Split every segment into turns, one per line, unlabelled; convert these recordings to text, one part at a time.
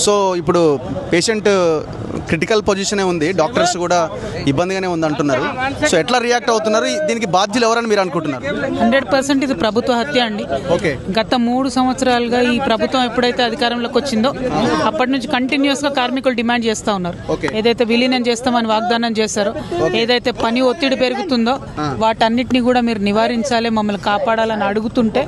So ఇప్పుడు patient critical పొజిషనే ఉంది, doctors కూడా ఇబ్బందిగానే ఉంది అంటున్నారు. సో ఎట్లా రియాక్ట్ అవుతున్నారు, దీనికి బాధ్యులు ఎవరని మీరు అనుకుంటున్నారు?
100% ఇది ప్రభుత్వ హత్య అండి.
ఓకే,
గత 3 సంవత్సరాలుగా ఈ ప్రభుత్వం ఎప్పుడైతే అధికారంలోకి వచ్చిందో అప్పటి నుంచి కంటిన్యూస్ గా కార్మికులు డిమాండ్ చేస్తా ఉన్నారు. ఏదైతే విలీనం చేస్తామని వాగ్దానం చేశారో, ఏదైతే పని ఒత్తిడి పెరుగుతుందో వాటన్నిటిని కూడా మీరు నివారించాలి, మమ్మల్ని కాపాడాలని అడుగుతుంటే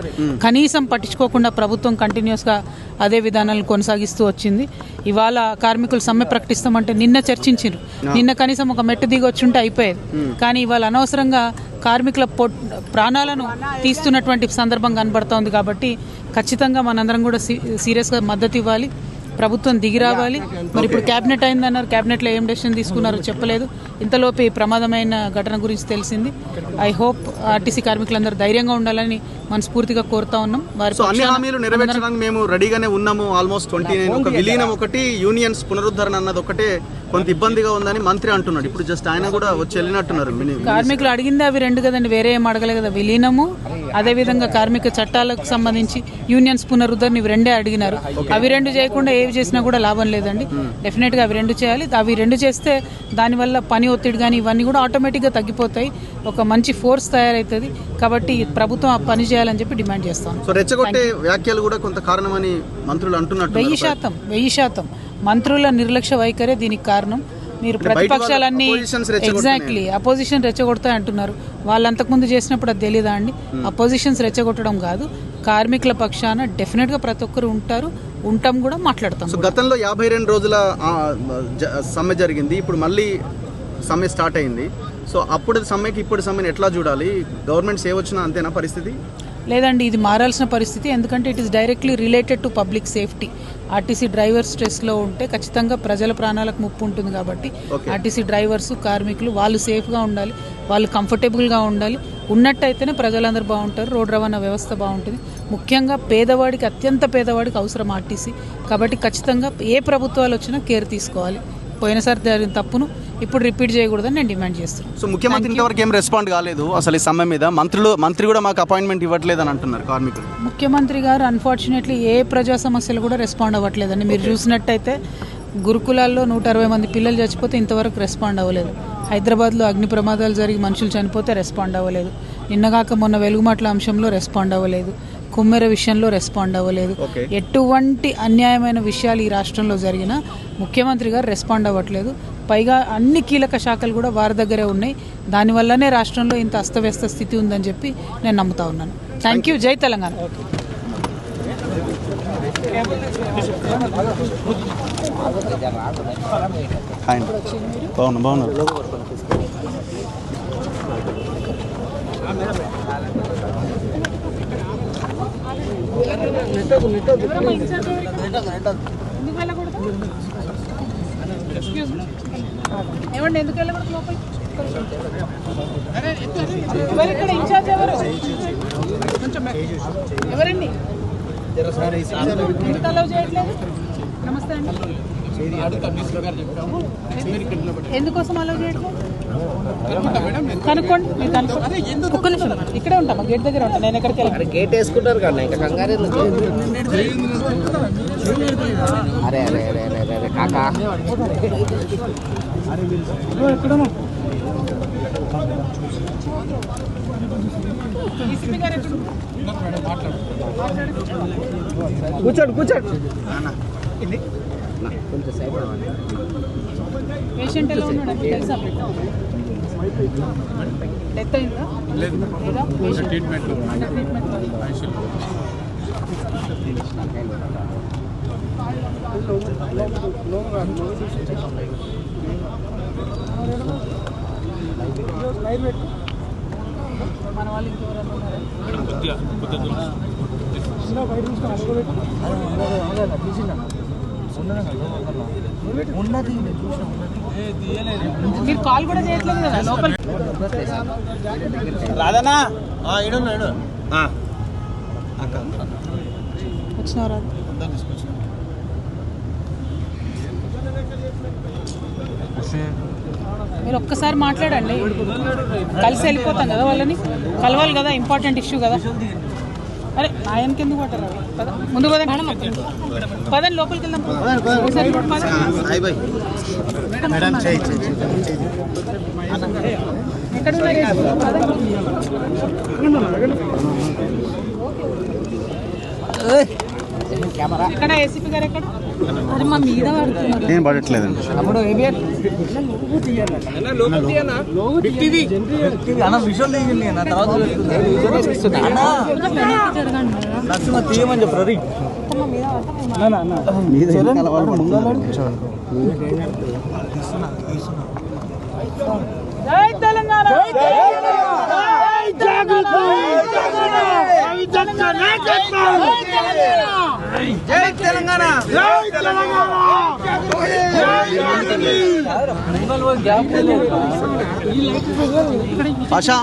కనీసం పట్టించుకోకుండా ప్రభుత్వం కంటిన్యూస్ గా అదే విధానాలను కొనసాగిస్తూ వచ్చింది. ఇవాళ కార్మికులు సమ్మె ప్రకటిస్తామంటే నిన్న చర్చించారు, నిన్న కనీసం ఒక మెట్టు దిగి వచ్చి ఉంటే అయిపోయేది. కానీ ఇవాళ అనవసరంగా కార్మికుల ప్రాణాలను తీస్తున్నటువంటి సందర్భం కనబడుతోంది. కాబట్టి ఖచ్చితంగా మనందరం కూడా సీరియస్గా మద్దతు ఇవ్వాలి, ప్రభుత్వం దిగి రావాలి. మరి ఇప్పుడు క్యాబినెట్ అయిందన్నారు, క్యాబినెట్లో ఏం డెసిషన్ తీసుకున్నారో చెప్పలేదు. ఇంతలోపు ఈ ప్రమాదమైన ఘటన గురించి తెలిసింది. ఐ హోప్ ఆర్టీసీ కార్మికులందరూ ధైర్యంగా ఉండాలని మనస్ఫూర్తిగా కోరుతా ఉన్నాం.
అన్ని హామీలు నెరవేర్చడానికి మేము రెడీగానే ఉన్నాము. ఆల్మోస్ట్ 29 ఒక విలీనం ఒకటి, యూనియన్స్ పునరుద్ధరణ అన్నది ఒకటే కొంత ఇబ్బందిగా ఉందని మంత్రి అంటున్నాడు. ఇప్పుడు జస్ట్ ఆయన కూడా వచ్చి వెళ్ళినట్టున్నారు.
కార్మికులు అడిగింది అవి 2 కదండి, వేరే ఏం అడగలే కదా. విలీనము, అదేవిధంగా కార్మిక చట్టాలకు సంబంధించి యూనియన్స్ పునరుద్ధరణ, ఇవి 2 అడిగినారు. అవి 2 చేయకుండా ఏవి చేసినా కూడా లాభం లేదండి. డెఫినెట్ గా అవి 2 చేయాలి. అవి 2 చేస్తే దానివల్ల పని ఒత్తిడి కానీ ఇవన్నీ కూడా ఆటోమేటిక్ గా తగ్గిపోతాయి, ఒక మంచి ఫోర్స్ తయారవుతుంది. కాబట్టి ప్రభుత్వం ఆ పని చేయాలని చెప్పి డిమాండ్ చేస్తాం.
సో రెచ్చగొట్టే వ్యాఖ్యలు కూడా కొంత కారణమని మంత్రులు అంటున్నారు.
1000% మంత్రుల నిర్లక్ష్య వైఖరే దీనికి కారణం. మీరు ప్రతిపక్షాలన్నీ ఎగ్జాక్ట్లీ అపోజిషన్ రెచ్చగొడతాయి అంటున్నారు. వాళ్ళు అంతకుముందు చేసినప్పుడు అది తెలీదా అండి? అపోజిషన్స్ రెచ్చగొట్టడం కాదు, కార్మికుల పక్షాన డెఫినెట్ గా ప్రతి ఒక్కరు ఉంటాం కూడా మాట్లాడతాం.
గతంలో 52 రోజుల సమ్మె జరిగింది, ఇప్పుడు మళ్ళీ సమ్మె స్టార్ట్ అయింది. సో అప్పుడు సమ్మెకి ఇప్పుడు సమ్మెని ఎట్లా చూడాలి? గవర్నమెంట్ సేవ్ వచ్చినా అంతేనా పరిస్థితి?
లేదండి, ఇది మారాల్సిన పరిస్థితి. ఎందుకంటే it is directly related to public safety. RTC drivers స్ట్రెస్లో ఉంటే ఖచ్చితంగా ప్రజల ప్రాణాలకు ముప్పు ఉంటుంది. కాబట్టి ఆర్టీసీ డ్రైవర్స్, కార్మికులు వాళ్ళు సేఫ్గా ఉండాలి, వాళ్ళు కంఫర్టబుల్గా ఉండాలి. ఉన్నట్టయితేనే ప్రజలందరూ బాగుంటారు, రోడ్డు రవాణా వ్యవస్థ బాగుంటుంది. ముఖ్యంగా పేదవాడికి, అత్యంత పేదవాడికి అవసరం ఆర్టీసీ. కాబట్టి ఖచ్చితంగా ఏ ప్రభుత్వాలు వచ్చినా కేర్ తీసుకోవాలి. పోయినసారి జరిగిన తప్పును ఇప్పుడు రిపీట్ చేయకూడదని నేను డిమాండ్ చేస్తున్నాను.
సో ముఖ్యమంత్రి ఇంతవరకు ఏం రెస్పాండ్ కాలేదు అసలు ఈ సమ్మె మీద. మంత్రి కూడా మాకు అపాయింట్మెంట్ ఇవ్వట్లేదు అని అంటున్నారు కార్మికులు.
ముఖ్యమంత్రి గారు అన్ఫార్చునేట్లీ ఏ ప్రజా సమస్యలు కూడా రెస్పాండ్ అవ్వట్లేదండి. మీరు చూసినట్టయితే గురుకులాల్లో 160 మంది పిల్లలు చచ్చిపోతే ఇంతవరకు రెస్పాండ్ అవ్వలేదు. హైదరాబాద్లో అగ్ని ప్రమాదాలు జరిగి మనుషులు చనిపోతే రెస్పాండ్ అవ్వలేదు. నిన్నగాక మొన్న వెలుగుమాటల అంశంలో రెస్పాండ్ అవ్వలేదు. కుమ్మెర విషయంలో రెస్పాండ్ అవ్వలేదు. ఎటువంటి అన్యాయమైన విషయాలు ఈ రాష్ట్రంలో జరిగినా ముఖ్యమంత్రి గారు రెస్పాండ్ అవ్వట్లేదు. పైగా అన్ని కీలక శాఖలు కూడా వారి దగ్గరే ఉన్నాయి. దానివల్లనే రాష్ట్రంలో ఇంత అస్తవ్యస్త స్థితి ఉందని చెప్పి నేను నమ్ముతా ఉన్నాను. Thank you. జై తెలంగాణ.
బాగున్నారు.
ఏమండి, ఎందుకు వెళ్ళకూడదు లోపల? ఎవరు ఇక్కడ ఇన్ఛార్జ్? ఎవరండి? ఎందుకు అలౌ చేయట్లేదు? నమస్తే అండి. ఎందుకోసం అలౌ చేయట్లేదు కనుక్కోండి. మీరు కనుక్కోండి. ఒక్క నిమిషం ఇక్కడే ఉంటామా, గేట్ దగ్గర ఉంటాను. నేను ఎక్కడికి వెళ్ళాను?
గేట్ వేసుకుంటారు కదా, ఇంకా కంగారు ఎందుకు? అరే అరే అరే అరే అరే కాకా కూర్చోండి కూర్చోండి. కొంచెం సేపు
పేషెంట్ ఎలా ఉన్నాడు తెలుసా? డెత్ అయిందా? ట్రీట్మెంట్. మన వాళ్ళు ఇంకెవరన్నా మీరు కాల్ కూడా చేయట్లేదు కదా లోపల.
రాదనా
వచ్చినా రాదు. మీరు ఒక్కసారి మాట్లాడండి, కలిసి వెళ్ళిపోతాం కదా. వాళ్ళని కలవాలి కదా, ఇంపార్టెంట్ ఇష్యూ కదా. అరే ఆయనకి ఎందుకు పట్టారు ముందు పదండి లోపలికి వెళ్దాం ఎక్కడ ఎక్కడ ఏసీపీ గారు ఎక్కడ అరే మా మీద పడుతున్నారు
నేను పడట్లేదండి
తీయమని చెప్పరు
జై తెలంగాణ
ఆశా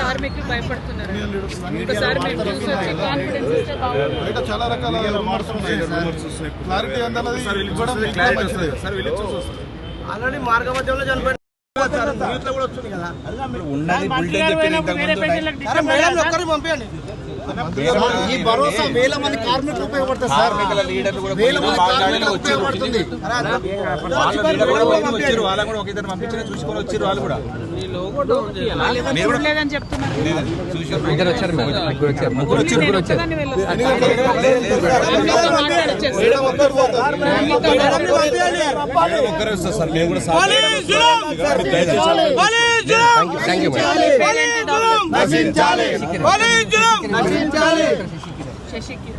కార్మికులు భయపడుతున్నారు ఒకసారి మేము చూసి వచ్చి కాన్ఫిడెన్స్ ఇస్తే బాగుంటుంది
చాలా రకాల క్లారిటీ
ఆల్రెడీ మార్గ మధ్యంలో చనిపోయిన పంపించండి ఈ భరోసా వేల మంది కార్మికులు ఉపయోగపడుతుంది సార్. వేల మంది కార్మికులు ఉపయోగపడుతుంది.
చూసుకొని వచ్చారు వాళ్ళు కూడా
లేదని చెప్తున్నారు
ఒక్కరే వస్తారు సార్ మేము కూడా
శశికి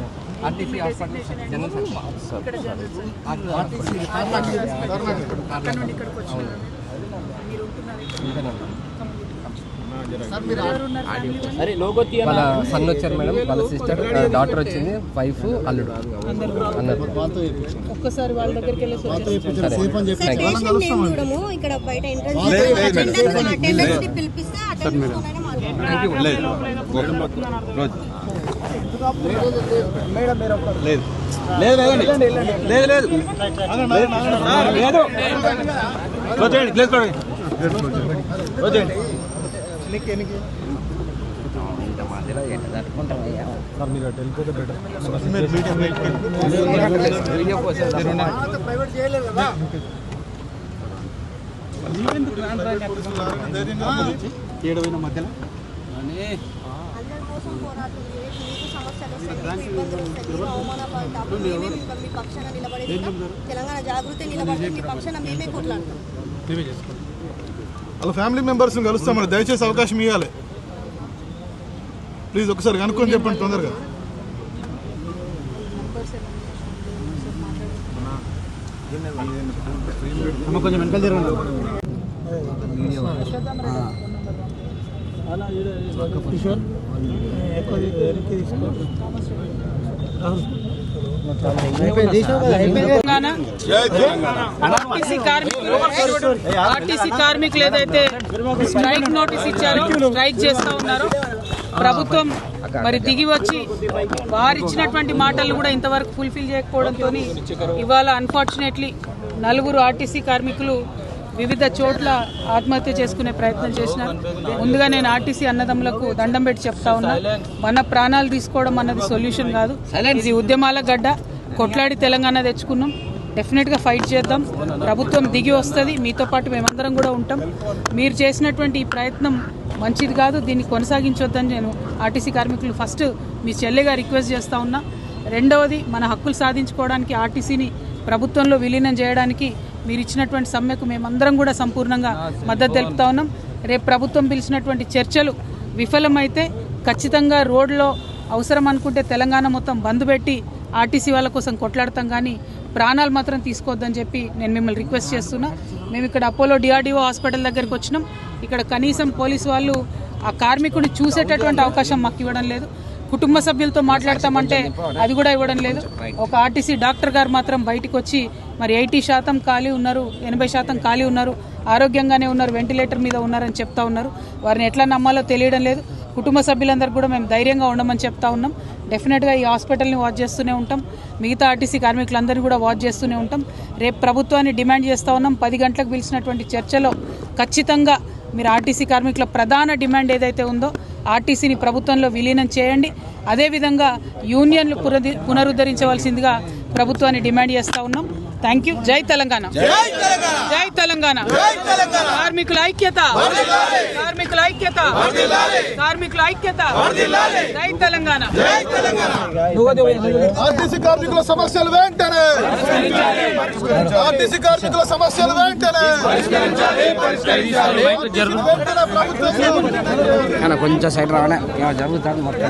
వాళ్ళ సన్ వచ్చారు మేడం, వాళ్ళ సిస్టర్, డాటర్ వచ్చింది, వైఫ్, అల్లుడు అన్నారు.
ఒక్కసారి వాళ్ళ దగ్గరికి వెళ్ళేసి
ఇక్కడ బయట ఎంట్రన్స్ పిలిపిస్తే
మధ్యలో
తెలంగాణ జాగృతి నిలబడి మీ పక్షాన మేమే కొట్లాడతాం.
వాళ్ళ ఫ్యామిలీ మెంబర్స్ని కలుస్తామని దయచేసి అవకాశం ఇవ్వాలి ప్లీజ్. ఒకసారి కనుక్కొని చెప్పండి తొందరగా. కొంచెం వెనకాల జరగండి.
ఆర్టీసీ కార్మికులు ఏదైతే స్ట్రైక్ నోటీస్ ఇచ్చారో, స్ట్రైక్ చేస్తా ఉన్నారో, ప్రభుత్వం మరి దిగి వచ్చి వారిచ్చినటువంటి మాటలు కూడా ఇంతవరకు ఫుల్ఫిల్ చేయకపోవడంతో ఇవాళ అన్ఫార్చునేట్లీ 4 ఆర్టీసీ కార్మికులు వివిధ చోట్ల ఆత్మహత్య చేసుకునే ప్రయత్నం చేసినారు. ముందుగా నేను ఆర్టీసీ అన్నదమ్ములకు దండం పెట్టి చెప్తా ఉన్నా, మన ప్రాణాలు తీసుకోవడం అన్నది సొల్యూషన్ కాదు. ఇది ఉద్యమాల గడ్డ, కొట్లాడి తెలంగాణ తెచ్చుకున్నాం. డెఫినెట్గా ఫైట్ చేద్దాం. ప్రభుత్వం దిగి వస్తుంది, మీతో పాటు మేమందరం కూడా ఉంటాం. మీరు చేసినటువంటి ఈ ప్రయత్నం మంచిది కాదు, దీన్ని కొనసాగించొద్దని నేను ఆర్టీసీ కార్మికులు ఫస్ట్ మీ చెల్లెగా రిక్వెస్ట్ చేస్తూ ఉన్నా. రెండవది, మన హక్కులు సాధించుకోవడానికి ఆర్టీసీని ప్రభుత్వంలో విలీనం చేయడానికి మీరు ఇచ్చినటువంటి సమ్మెకు మేమందరం కూడా సంపూర్ణంగా మద్దతు తెలుపుతా ఉన్నాం. రేపు ప్రభుత్వం పిలిచినటువంటి చర్చలు విఫలమైతే ఖచ్చితంగా రోడ్లో అవసరం అనుకుంటే తెలంగాణ మొత్తం బంద్ పెట్టి ఆర్టీసీ వాళ్ళ కోసం కొట్లాడతాం, కానీ ప్రాణాలు మాత్రం తీసుకోవద్దని చెప్పి నేను మిమ్మల్ని రిక్వెస్ట్ చేస్తున్నా. మేము ఇక్కడ అపోలో డిఆర్డీఓ హాస్పిటల్ దగ్గరికి వచ్చినాం. ఇక్కడ కనీసం పోలీసు వాళ్ళు ఆ కార్మికుడిని చూసేటటువంటి అవకాశం మాకు ఇవ్వడం లేదు. కుటుంబ సభ్యులతో మాట్లాడతామంటే అది కూడా ఇవ్వడం లేదు. ఒక ఆర్టీసీ డాక్టర్ గారు మాత్రం బయటకు వచ్చి మరి 80% ఖాళీ ఉన్నారు, 80% ఖాళీ ఉన్నారు, ఆరోగ్యంగానే ఉన్నారు, వెంటిలేటర్ మీద ఉన్నారని చెప్తా ఉన్నారు. వారిని ఎట్లా నమ్మాలో తెలియడం లేదు. కుటుంబ సభ్యులందరూ కూడా మేము ధైర్యంగా ఉండమని చెప్తా ఉన్నాం. డెఫినెట్గా ఈ హాస్పిటల్ని వాచ్ చేస్తూనే ఉంటాం. మిగతా ఆర్టీసీ కార్మికులందరినీ కూడా వాచ్ చేస్తూనే ఉంటాం. రేపు ప్రభుత్వాన్ని డిమాండ్ చేస్తూ ఉన్నాం. 10 గంటలకు పిలిచినటువంటి చర్చలో ఖచ్చితంగా మీరు ఆర్టీసీ కార్మికుల ప్రధాన డిమాండ్ ఏదైతే ఉందో ఆర్టీసీని ప్రభుత్వంలో విలీనం చేయండి. అదేవిధంగా యూనియన్లు పునరుద్ధరించవలసిందిగా ప్రభుత్వాన్ని డిమాండ్ చేస్తూ ఉన్నాం. Thank you. జై తెలంగాణ, జై తెలంగాణ. కార్మికుల ఐక్యత, కార్మికుల ఐక్యత, కార్మికుల ఐక్యత. జై తెలంగాణ.
ఆర్టీసీ కార్మికుల సమస్యలు వెంటనే, ఆర్టీసీ కార్మికుల సమస్యలు వెంటనే
కొంచెం సైడ్ రావనే జరుగుతుంది మొత్తం.